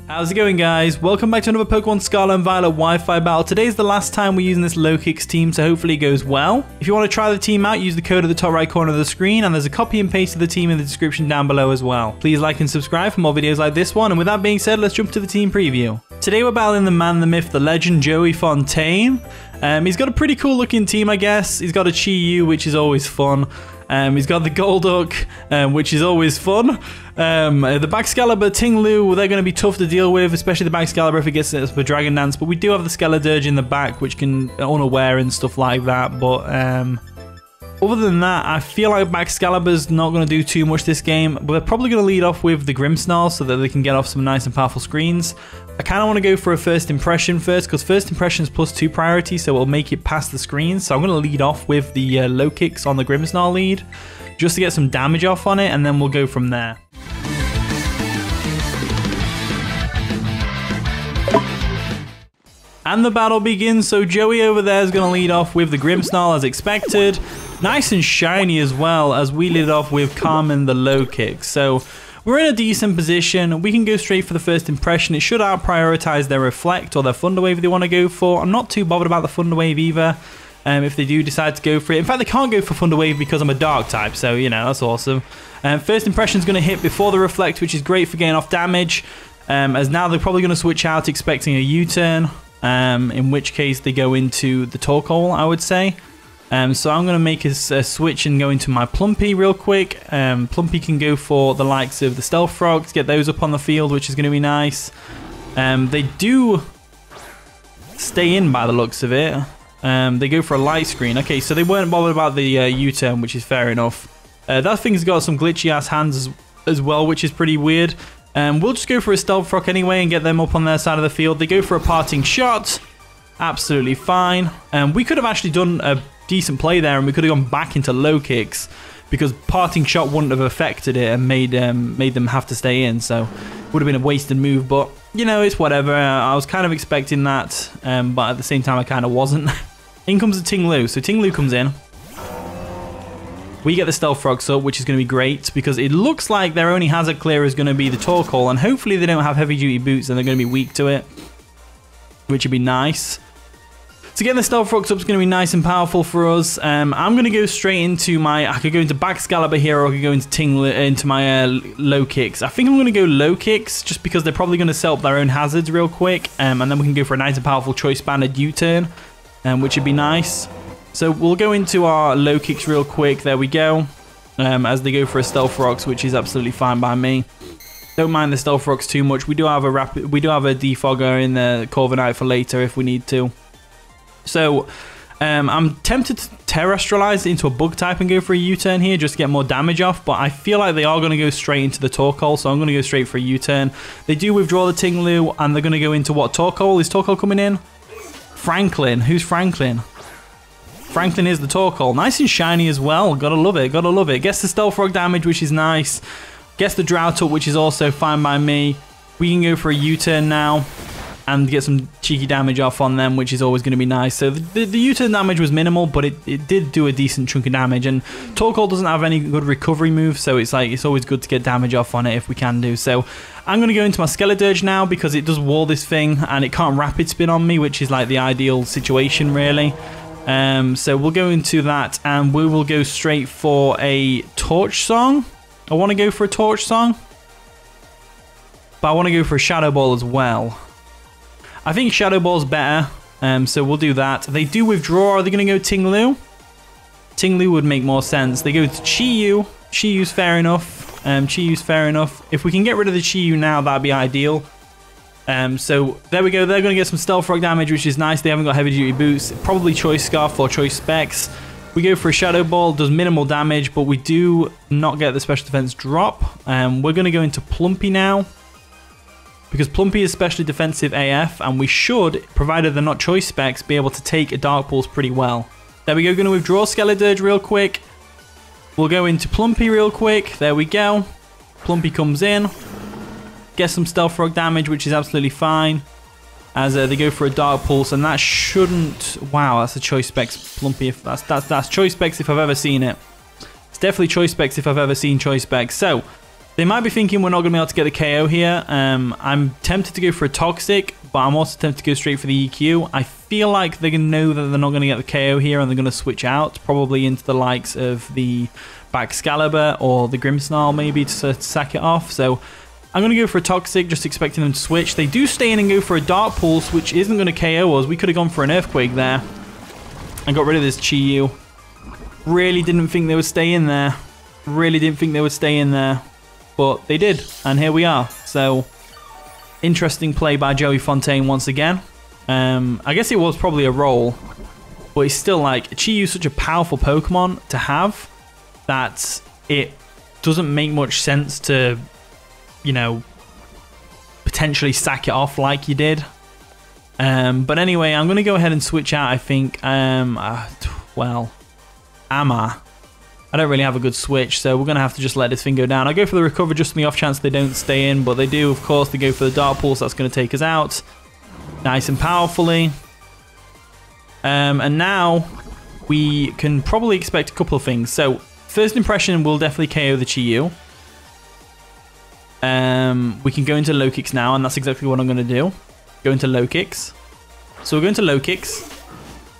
How's it going, guys? Welcome back to another Pokemon Scarlet and Violet Wi-Fi battle. Today's the last time we're using this Lokix team, so hopefully it goes well. If you want to try the team out, use the code at the top right corner of the screen, and there's a copy and paste of the team in the description down below as well. Please like and subscribe for more videos like this one, and with that being said, let's jump to the team preview. Today we're battling the man, the myth, the legend, Joey Fontaine. He's got a pretty cool looking team, I guess. He's got a Chi-Yu, which is always fun. He's got the Golduck, which is always fun. The Baxcalibur, Ting-Lu, they're going to be tough to deal with, especially the Baxcalibur if it gets it for Dragon Dance. But we do have the Skeledirge in the back, which can unaware and stuff like that. But other than that, I feel like Baxcalibur's not going to do too much this game. But they're probably going to lead off with the Grimmsnarl so that they can get off some nice and powerful screens. I kind of want to go for a first impression first, because first impression is +2 priority, so it'll make it past the screen. So I'm going to lead off with the Lokix on the Grimmsnarl lead, just to get some damage off on it, and then we'll go from there. And the battle begins, so Joey over there is going to lead off with the Grimmsnarl as expected. Nice and shiny as well, as we lead off with Carmen the Lokix. So we're in a decent position. We can go straight for the first impression. It should out-prioritize their Reflect or their Thunder Wave they want to go for. I'm not too bothered about the Thunder Wave either, if they do decide to go for it. In fact, they can't go for Thunder Wave because I'm a Dark type, so, you know, that's awesome. First impression is going to hit before the Reflect, which is great for getting off damage, as now they're probably going to switch out expecting a U-turn, in which case they go into the Torkoal, I would say. So I'm going to make a switch and go into my Plumpy real quick. Plumpy can go for the likes of the Stealth Frog to get those up on the field, which is going to be nice. They do stay in by the looks of it. They go for a Light Screen. Okay, so they weren't bothered about the U-turn, which is fair enough. That thing's got some glitchy ass hands as well, which is pretty weird. We'll just go for a Stealth Frog anyway and get them up on their side of the field. They go for a Parting Shot. Absolutely fine. We could have actually done a decent play there, and we could have gone back into Lokix, because Parting Shot wouldn't have affected it and made them have to stay in, so it would have been a wasted move. But you know, it's whatever. I was kind of expecting that, but at the same time I kind of wasn't. In comes the Ting-Lu. So Ting-Lu comes in, we get the Stealth Frogs up, which is going to be great, because it looks like their only hazard clear is going to be the Torkoal, and hopefully they don't have heavy duty boots and they're going to be weak to it, which would be nice. So getting the Stealth Frogs up is going to be nice and powerful for us. I'm going to go straight into my... I could go into Baxcalibur here, or I could go into my Lokix. I think I'm going to go Lokix, just because they're probably going to set up their own hazards real quick. And then we can go for a nice and powerful Choice Banded U-turn, which would be nice. So we'll go into our Lokix real quick. There we go. As they go for a Stealth Rocks, which is absolutely fine by me. Don't mind the Stealth Rocks too much. We do have a Defogger in the Corviknight for later if we need to. So, I'm tempted to Terrestrialize into a Bug type and go for a U-turn here just to get more damage off, but I feel like they are going to go straight into the Torkoal, so I'm going to go straight for a U-turn. They do withdraw the Ting-Lu, and they're going to go into what? Torkoal? Is Torkoal coming in? Franklin. Who's Franklin? Franklin is the Torkoal. Nice and shiny as well. Gotta love it. Gotta love it. Gets the Stealth Frog damage, which is nice. Gets the Drought up, which is also fine by me. We can go for a U-turn now and get some cheeky damage off on them, which is always going to be nice. So the U-turn damage was minimal, but it did do a decent chunk of damage. And Torkoal doesn't have any good recovery moves, so it's always good to get damage off on it if we can do. So I'm going to go into my Skeledirge now, because it does wall this thing, and it can't Rapid Spin on me, which is like the ideal situation, really. So we'll go into that, and we will go straight for a Torch Song. I want to go for a Torch Song, but I want to go for a Shadow Ball as well. I think Shadow Ball's better, so we'll do that. They do withdraw. Are they going to go Ting-Lu? Ting-Lu would make more sense. They go to Chi-Yu. Chi-Yu's fair enough. Chi-Yu's fair enough. If we can get rid of the Chi-Yu now, that'd be ideal. So there we go. They're going to get some Stealth Frog damage, which is nice. They haven't got heavy duty boots. Probably Choice Scarf or Choice Specs. We go for a Shadow Ball. Does minimal damage, but we do not get the special defense drop. We're going to go into Plumpy now, because Plumpy is specially defensive AF, and we should, provided they're not Choice Specs, be able to take a Dark Pulse pretty well. There we go. Going to withdraw Skeledirge real quick. We'll go into Plumpy real quick. There we go. Plumpy comes in. Gets some Stealth Frog damage, which is absolutely fine, as they go for a Dark Pulse, and that shouldn't... Wow, that's a Choice Specs Plumpy. If that's Choice Specs if I've ever seen it. It's definitely Choice Specs if I've ever seen Choice Specs. So They might be thinking we're not going to be able to get the KO here. I'm tempted to go for a Toxic, but I'm also tempted to go straight for the EQ. I feel like they're going to know that they're not going to get the KO here, and they're going to switch out, probably into the likes of the Baxcalibur or the Grimmsnarl maybe to sack it off. So I'm going to go for a Toxic, just expecting them to switch. They do stay in and go for a Dark Pulse, which isn't going to KO us. We could have gone for an Earthquake there and got rid of this Chi-Yu. Really didn't think they would stay in there. Really didn't think they would stay in there. But they did, and here we are. So, interesting play by Joey Fontaine once again. I guess it was probably a roll, but it's still like, Chi-Yu is such a powerful Pokemon to have that it doesn't make much sense to, you know, potentially sack it off like you did. But anyway, I'm going to go ahead and switch out, I think. Well, I don't really have a good switch, so we're going to have to just let this thing go down. I go for the Recover just on the off chance they don't stay in, but they do, of course. They go for the Dark Pulse. That's going to take us out nice and powerfully. And now we can probably expect a couple of things. So, first impression will definitely KO the Chi-Yu. We can go into Low Kicks now, and that's exactly what I'm going to do. Go into Low Kicks. So we're going to Low Kicks.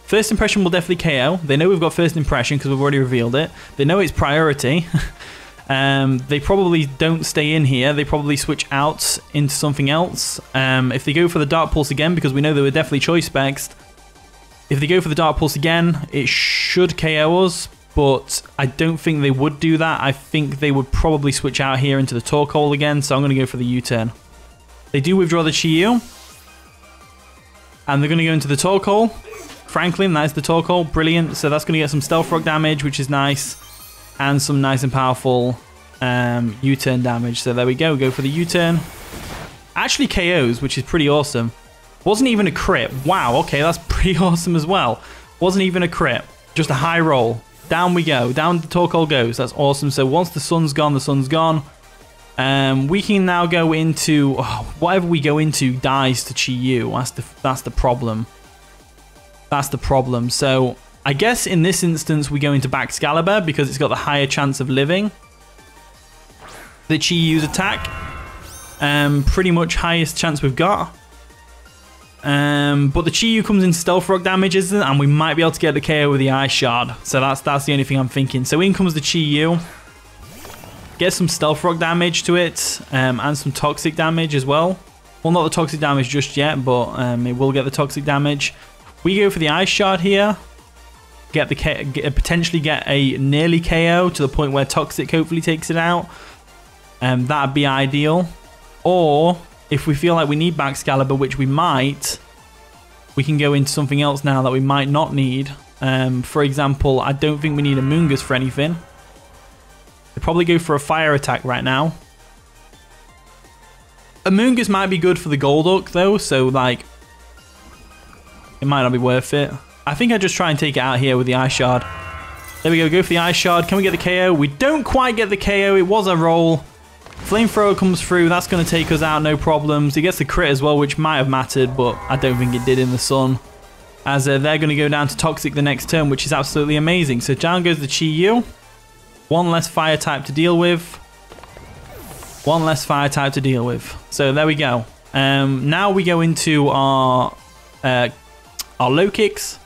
First impression will definitely KO. They know we've got first impression because we've already revealed it. They know it's priority. They probably don't stay in here. They probably switch out into something else. If they go for the Dark Pulse again, because we know they were definitely Choice Specs. If they go for the Dark Pulse again, it should KO us, but I don't think they would do that. I think they would probably switch out here into the Torkoal again, so I'm going to go for the U-turn. They do withdraw the Chi-Yu, and they're going to go into the Torkoal. Franklin, that is the Torkoal, brilliant. So that's going to get some Stealth Rock damage, which is nice, and some nice and powerful U-turn damage. So there we go for the U-turn. Actually KOs, which is pretty awesome. Wasn't even a crit. Wow, okay, that's pretty awesome as well. Wasn't even a crit, just a high roll. Down we go, down the Torkoal goes. That's awesome. So once the sun's gone, the sun's gone. We can now go into whatever we go into dies to Chi-Yu. That's the problem. That's the problem. So I guess in this instance we go into Baxcalibur because it's got the higher chance of living. The Chi-Yu's attack, pretty much highest chance we've got. But the Chi-Yu comes in Stealth Rock damage, isn't it? And we might be able to get the KO with the Ice Shard. So that's the only thing I'm thinking. So in comes the Chi-Yu. Get some Stealth Rock damage to it, and some Toxic damage as well. Well, not the Toxic damage just yet, but it will get the Toxic damage. We go for the Ice Shard here. Potentially get a nearly KO to the point where Toxic hopefully takes it out. That'd be ideal. Or if we feel like we need Baxcalibur, which we might, we can go into something else now that we might not need. For example, I don't think we need a Moongus for anything. They probably go for a Fire attack right now. A Moongus might be good for the Golduck though, so like it might not be worth it. I think I just try and take it out here with the Ice Shard. There we go for the Ice Shard. Can we get the KO? We don't quite get the KO. It was a roll. Flamethrower comes through. That's going to take us out, no problems. He gets the crit as well, which might have mattered, but I don't think it did in the sun. As they're going to go down to Toxic the next turn, which is absolutely amazing. So down goes the Chi-Yu. One less fire type to deal with. One less fire type to deal with. So there we go. Now we go into our Low Kicks.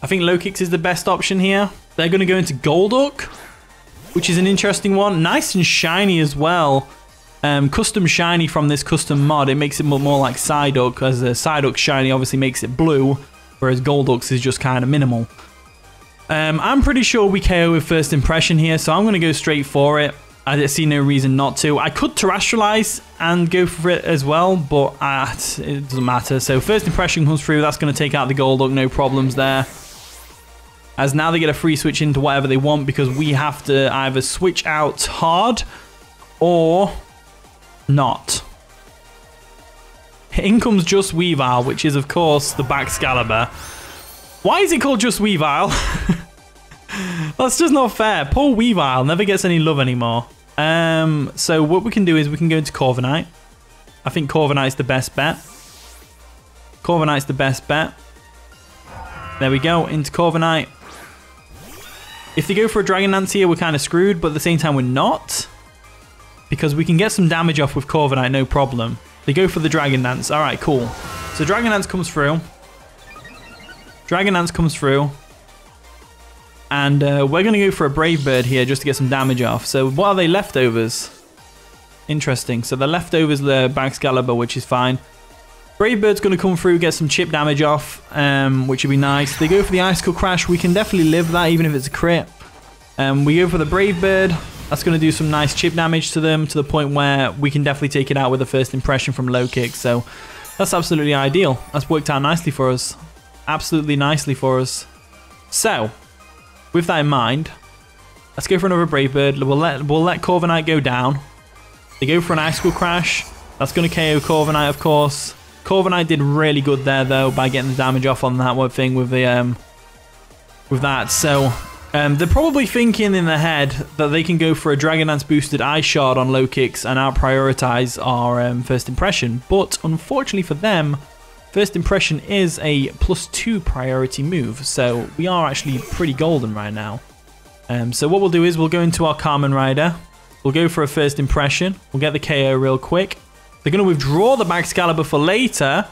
I think Low Kicks is the best option here. They're going to go into Golduck, which is an interesting one. Nice and shiny as well. Custom shiny from this custom mod. It makes it more like Psyduck, as the Psyduck shiny obviously makes it blue, whereas Golduck's is just kind of minimal. I'm pretty sure we KO with first impression here, so I'm going to go straight for it. I see no reason not to. I could Terrestrialize and go for it as well, but it doesn't matter. So first impression comes through. That's going to take out the Golduck, no problems there. As now they get a free switch into whatever they want because we have to either switch out hard or not. In comes Just Weavile, which is of course the Baxcalibur. Why is it called Just Weavile? That's just not fair. Poor Weavile never gets any love anymore. So what we can do is we can go into Corviknight. I think Corviknight's the best bet. Corviknight's the best bet. There we go, into Corviknight. If they go for a Dragon Dance here, we're kind of screwed, but at the same time we're not. because we can get some damage off with Corviknight, no problem. They go for the Dragon Dance. All right, cool. So Dragon Dance comes through. Dragon Dance comes through. And we're going to go for a Brave Bird here just to get some damage off. So what are they? Leftovers. Interesting. So the leftovers, the Baxcalibur, which is fine. Brave Bird's going to come through, get some chip damage off, which would be nice. They go for the Icicle Crash. We can definitely live that, even if it's a crit. We go for the Brave Bird. That's going to do some nice chip damage to them, to the point where we can definitely take it out with a first impression from low kick. So that's absolutely ideal. That's worked out nicely for us. Absolutely nicely for us. So, with that in mind, let's go for another Brave Bird. We'll let Corviknight go down. They go for an Icicle Crash. That's going to KO Corviknight, of course. Corviknight did really good there, though, by getting the damage off on that one thing with the with that. So they're probably thinking in their head that they can go for a Dragon Dance boosted Ice Shard on low kicks and out prioritize our first impression. But unfortunately for them, first impression is a +2 priority move. So we are actually pretty golden right now. So what we'll do is we'll go into our Kamen Rider. We'll go for a first impression. We'll get the KO real quick. They're going to withdraw the Baxcalibur for later.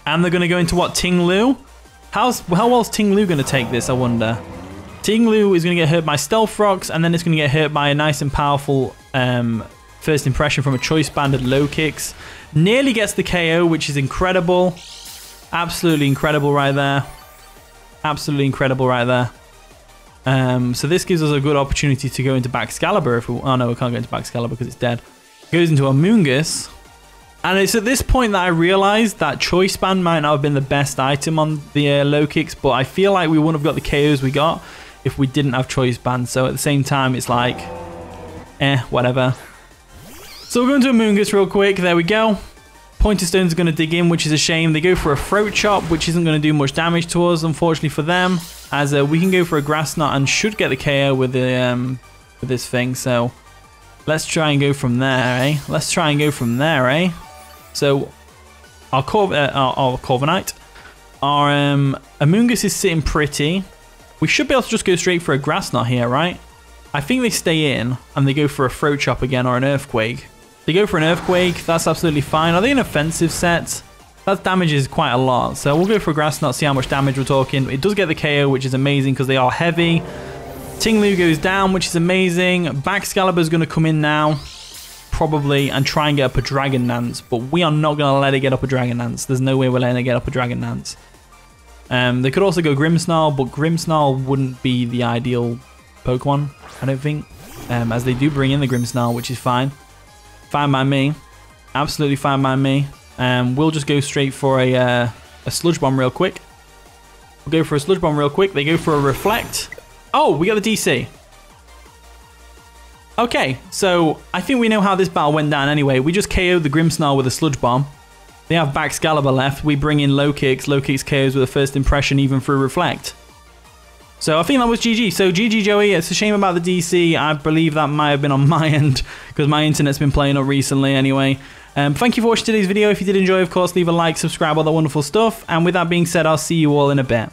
And they're going to go into what? Ting Lu? How well's Ting Lu going to take this, I wonder? Ting Lu is going to get hurt by Stealth Rocks. And then it's going to get hurt by a nice and powerful first impression from a Choice Banded low kicks. Nearly gets the KO, which is incredible. Absolutely incredible right there. Absolutely incredible right there. So this gives us a good opportunity to go into Baxcalibur. If we, oh no, we can't go into Baxcalibur because it's dead. Goes into Amoonguss. And it's at this point that I realized that Choice Band might not have been the best item on the low kicks, but I feel like we wouldn't have got the KOs we got if we didn't have Choice Band. So at the same time, it's like, whatever. So we're going to Amoonguss real quick. There we go. Pointer Stones are going to dig in, which is a shame. They go for a Throat Chop, which isn't going to do much damage to us, unfortunately for them. As we can go for a Grass Knot and should get the KO with the with this thing. So let's try and go from there, eh? Let's try and go from there, eh? So our Corviknight, our Amoonguss is sitting pretty. We should be able to just go straight for a Grass Knot here, right? I think they stay in and they go for a Throat Chop again or an Earthquake. They go for an Earthquake. That's absolutely fine. Are they an offensive set? That damages quite a lot. So we'll go for a Grass Knot, see how much damage we're talking. It does get the KO, which is amazing because they are heavy. Ting Lu goes down, which is amazing. Baxcalibur is going to come in now, probably, and try and get up a Dragon Dance. But we are not going to let it get up a Dragon Dance. There's no way we're letting it get up a Dragon Dance. They could also go Grimmsnarl, but Grimmsnarl wouldn't be the ideal Pokemon, I don't think. As they do bring in the Grimmsnarl, which is fine. Fine by me. Absolutely fine by me. We'll just go straight for a Sludge Bomb real quick. We'll go for a Sludge Bomb real quick. They go for a Reflect. Oh, we got the DC. Okay, so I think we know how this battle went down anyway. We just KO'd the Grimmsnarl with a Sludge Bomb. They have Baxcalibur left. We bring in Low Kicks. Low Kicks KOs with a first impression even through Reflect. So I think that was GG. So GG, Joey. It's a shame about the DC. I believe that might have been on my end because my internet's been playing up recently anyway. Thank you for watching today's video. If you did enjoy, of course, leave a like, subscribe, all that wonderful stuff. And with that being said, I'll see you all in a bit.